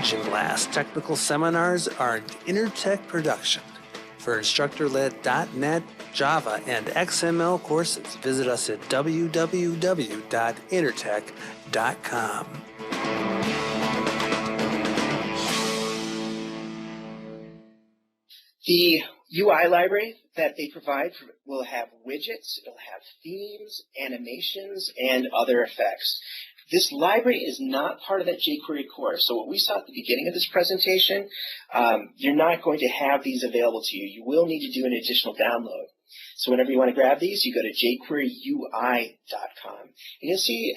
Teaching Glass technical seminars are an Intertech production. For instructor-led .NET, Java, and XML courses, visit us at www.intertech.com. The UI library that they provide will have widgets, it'll have themes, animations, and other effects. This library is not part of that jQuery course. So what we saw at the beginning of this presentation, you're not going to have these available to you. You will need to do an additional download. So whenever you want to grab these, you go to jQueryui.com. And you'll see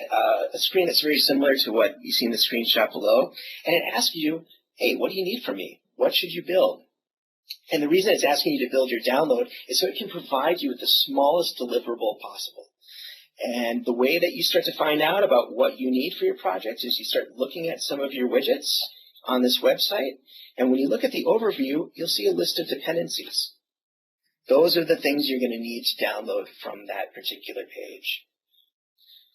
a screen that's very similar to what you see in the screenshot below. And it asks you, hey, what do you need from me? What should you build? And the reason it's asking you to build your download is so it can provide you with the smallest deliverable possible. And the way that you start to find out about what you need for your project is you start looking at some of your widgets on this website. And when you look at the overview, you'll see a list of dependencies. Those are the things you're going to need to download from that particular page.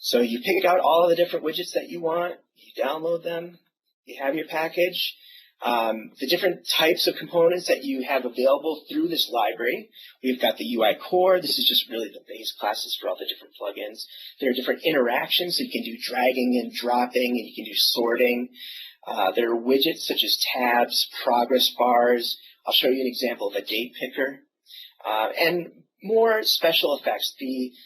So you pick out all of the different widgets that you want, you download them, you have your package. The different types of components that you have available through this library. We've got the UI core. This is just really the base classes for all the different plugins. There are different interactions, so you can do dragging and dropping, and you can do sorting. There are widgets such as tabs, progress bars. I'll show you an example of a date picker. And more special effects. We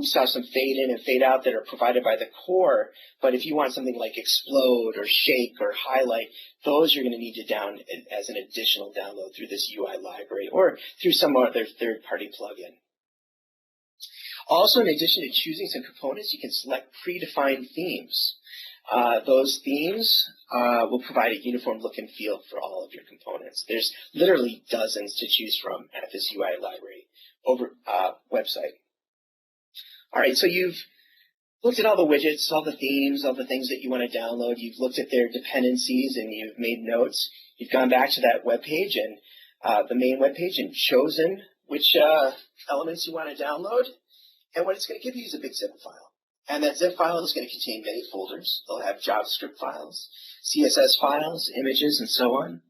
saw some fade in and fade out that are provided by the core, but if you want something like explode or shake or highlight, those you're going to need to down as an additional download through this UI library or through some other third-party plugin. Also, in addition to choosing some components, you can select predefined themes. Those themes will provide a uniform look and feel for all of your components. There's literally dozens to choose from at this UI library website. All right, so you've looked at all the widgets, all the themes, all the things that you want to download. You've looked at their dependencies and you've made notes. You've gone back to that web page and the main web page and chosen which elements you want to download. And what it's going to give you is a big zip file. And that zip file is going to contain many folders. They'll have JavaScript files, CSS files, images, and so on.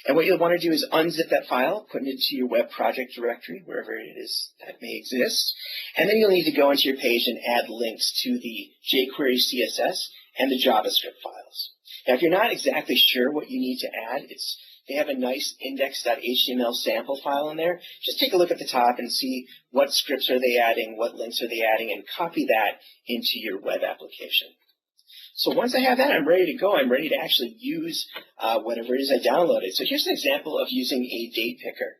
And what you'll want to do is unzip that file, put it into your web project directory, wherever it is that may exist. And then you'll need to go into your page and add links to the jQuery CSS and the JavaScript files. Now, if you're not exactly sure what you need to add, they have a nice index.html sample file in there. Just take a look at the top and see what scripts are they adding, what links are they adding, and copy that into your web application. So once I have that, I'm ready to go. I'm ready to actually use whatever it is I downloaded. So here's an example of using a date picker.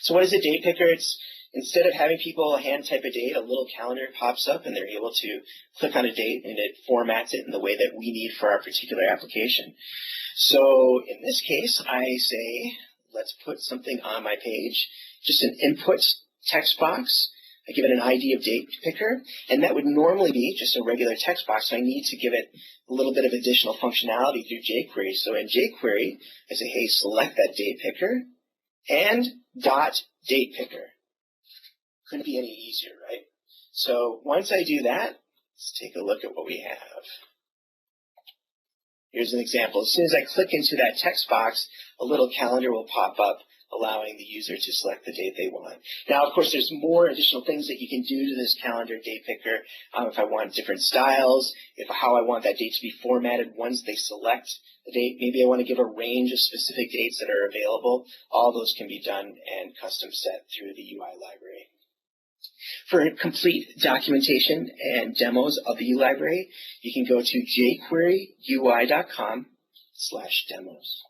So what is a date picker? It's instead of having people hand type a date, a little calendar pops up and they're able to click on a date and it formats it in the way that we need for our particular application. So in this case, I say, let's put something on my page, just an input text box. I give it an ID of date picker, and that would normally be just a regular text box, so I need to give it a little bit of additional functionality through jQuery. So in jQuery, I say, hey, select that date picker and .date picker. Couldn't be any easier, right? So once I do that, let's take a look at what we have. Here's an example. As soon as I click into that text box, a little calendar will pop up, allowing the user to select the date they want. Now, of course, there's more additional things that you can do to this calendar date picker. If I want different styles, how I want that date to be formatted once they select the date. Maybe I want to give a range of specific dates that are available. All those can be done and custom set through the UI library. For complete documentation and demos of the UI library, you can go to jQueryui.com/demos.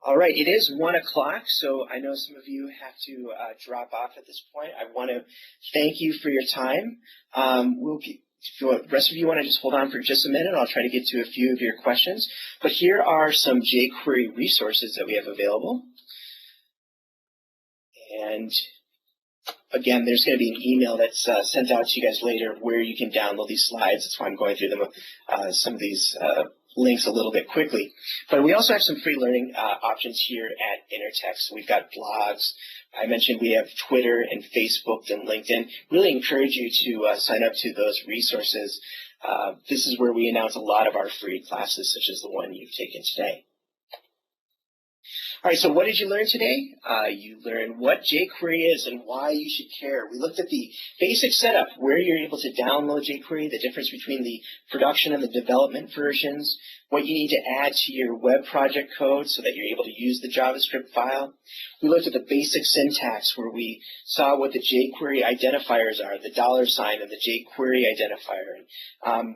All right, it is 1 o'clock, so I know some of you have to drop off at this point. I want to thank you for your time. If the rest of you want to just hold on for just a minute, I'll try to get to a few of your questions. But here are some jQuery resources that we have available. And again, there's going to be an email that's sent out to you guys later where you can download these slides. That's why I'm going through them, some of these links a little bit quickly. But we also have some free learning options here at Intertech. So we've got blogs. I mentioned we have Twitter and Facebook and LinkedIn. Really encourage you to sign up to those resources. this is where we announce a lot of our free classes, such as the one you've taken today. All right, so what did you learn today? You learned what jQuery is and why you should care. We looked at the basic setup, where you're able to download jQuery, the difference between the production and the development versions, what you need to add to your web project code so that you're able to use the JavaScript file. We looked at the basic syntax, where we saw what the jQuery identifiers are, the $ and the jQuery identifier,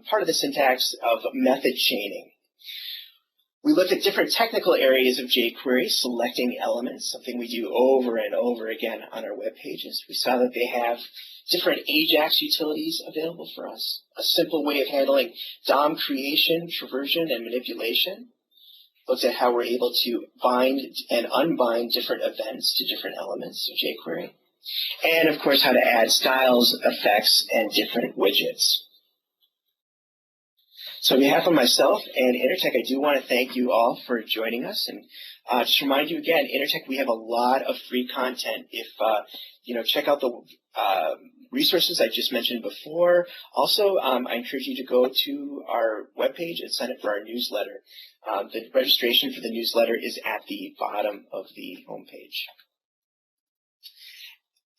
part of the syntax of method chaining. We looked at different technical areas of jQuery, selecting elements, something we do over and over again on our web pages. We saw that they have different AJAX utilities available for us, a simple way of handling DOM creation, traversion, and manipulation. Looked at how we're able to bind and unbind different events to different elements of jQuery. And, of course, how to add styles, effects, and different widgets. So on behalf of myself and Intertech, I do want to thank you all for joining us. And just remind you again, Intertech, we have a lot of free content. If, check out the resources I just mentioned before. Also, I encourage you to go to our webpage and sign up for our newsletter. The registration for the newsletter is at the bottom of the homepage.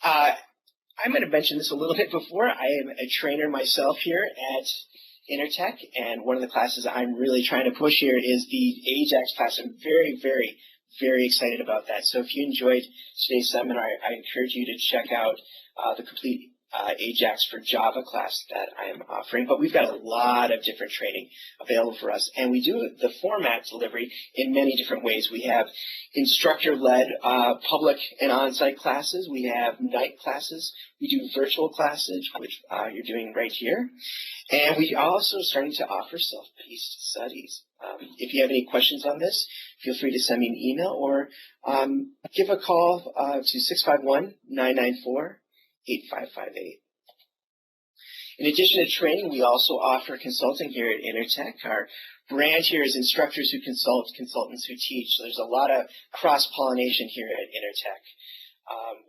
I'm going to mention this a little bit before. I am a trainer myself here at Intertech, and one of the classes I'm really trying to push here is the AJAX class. I'm very, very, very excited about that. So if you enjoyed today's seminar, I encourage you to check out the complete AJAX for Java class that I am offering. But we've got a lot of different training available for us, and we do the format delivery in many different ways. We have instructor-led public and on-site classes. We have night classes. We do virtual classes, which you're doing right here. And we also are starting to offer self-paced studies. If you have any questions on this, feel free to send me an email or give a call to 651-994-8558. In addition to training, we also offer consulting here at Intertech. Our brand here is instructors who consult, consultants who teach. So there's a lot of cross-pollination here at Intertech.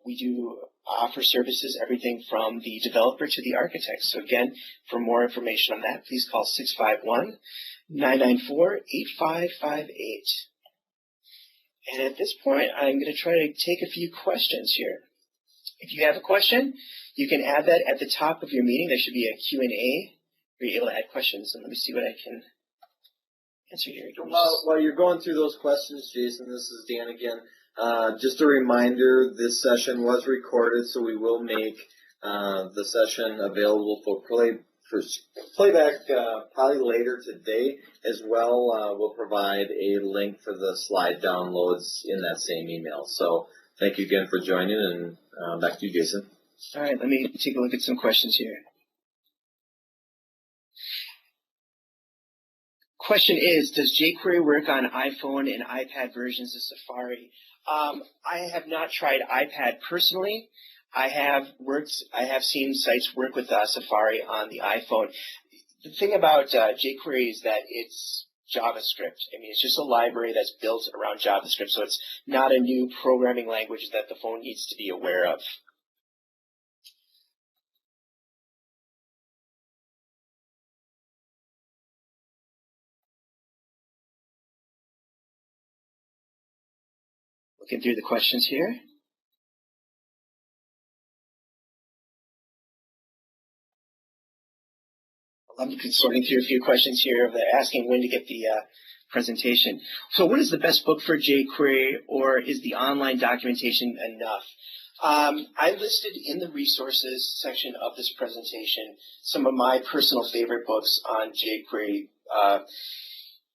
We do offer services, everything from the developer to the architect. So again, for more information on that, please call 651-994-8558. And at this point, I'm going to try to take a few questions here. If you have a question, you can add that at the top of your meeting. There should be a Q&A where you're able to add questions. And let me see what I can answer here. While you're going through those questions, Jason, this is Dan again. Just a reminder, this session was recorded, so we will make the session available for playback probably later today as well. We'll provide a link for the slide downloads in that same email. So thank you again for joining, and back to you, Jason. All right, let me take a look at some questions here. Question is, does jQuery work on iPhone and iPad versions of Safari? I have not tried iPad personally. I have seen sites work with Safari on the iPhone. The thing about jQuery is that it's JavaScript. I mean, it's just a library that's built around JavaScript, so it's not a new programming language that the phone needs to be aware of. Looking through the questions here. I'm sorting through a few questions here. They're asking when to get the presentation. So what is the best book for jQuery, or is the online documentation enough? I listed in the resources section of this presentation some of my personal favorite books on jQuery.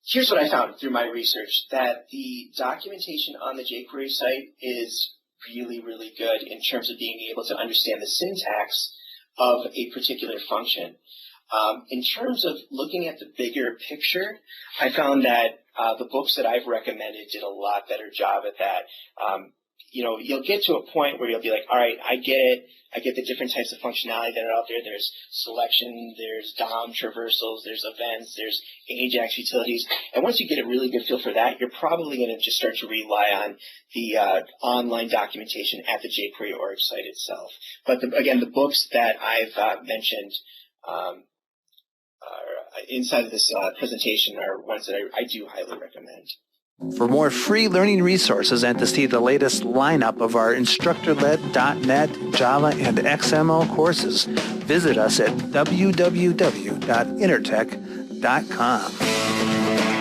Here's what I found through my research, that the documentation on the jQuery site is really, really good in terms of being able to understand the syntax of a particular function. In terms of looking at the bigger picture, I found that the books that I've recommended did a lot better job at that. You'll get to a point where you'll be like, all right, I get it. I get the different types of functionality that are out there. There's selection, there's DOM traversals, there's events, there's AJAX utilities. And once you get a really good feel for that, you're probably going to just start to rely on the online documentation at the jQuery org site itself. But again, the books that I've mentioned inside of this presentation are ones that I do highly recommend. For more free learning resources and to see the latest lineup of our instructor-led .NET, Java, and XML courses, visit us at www.intertech.com.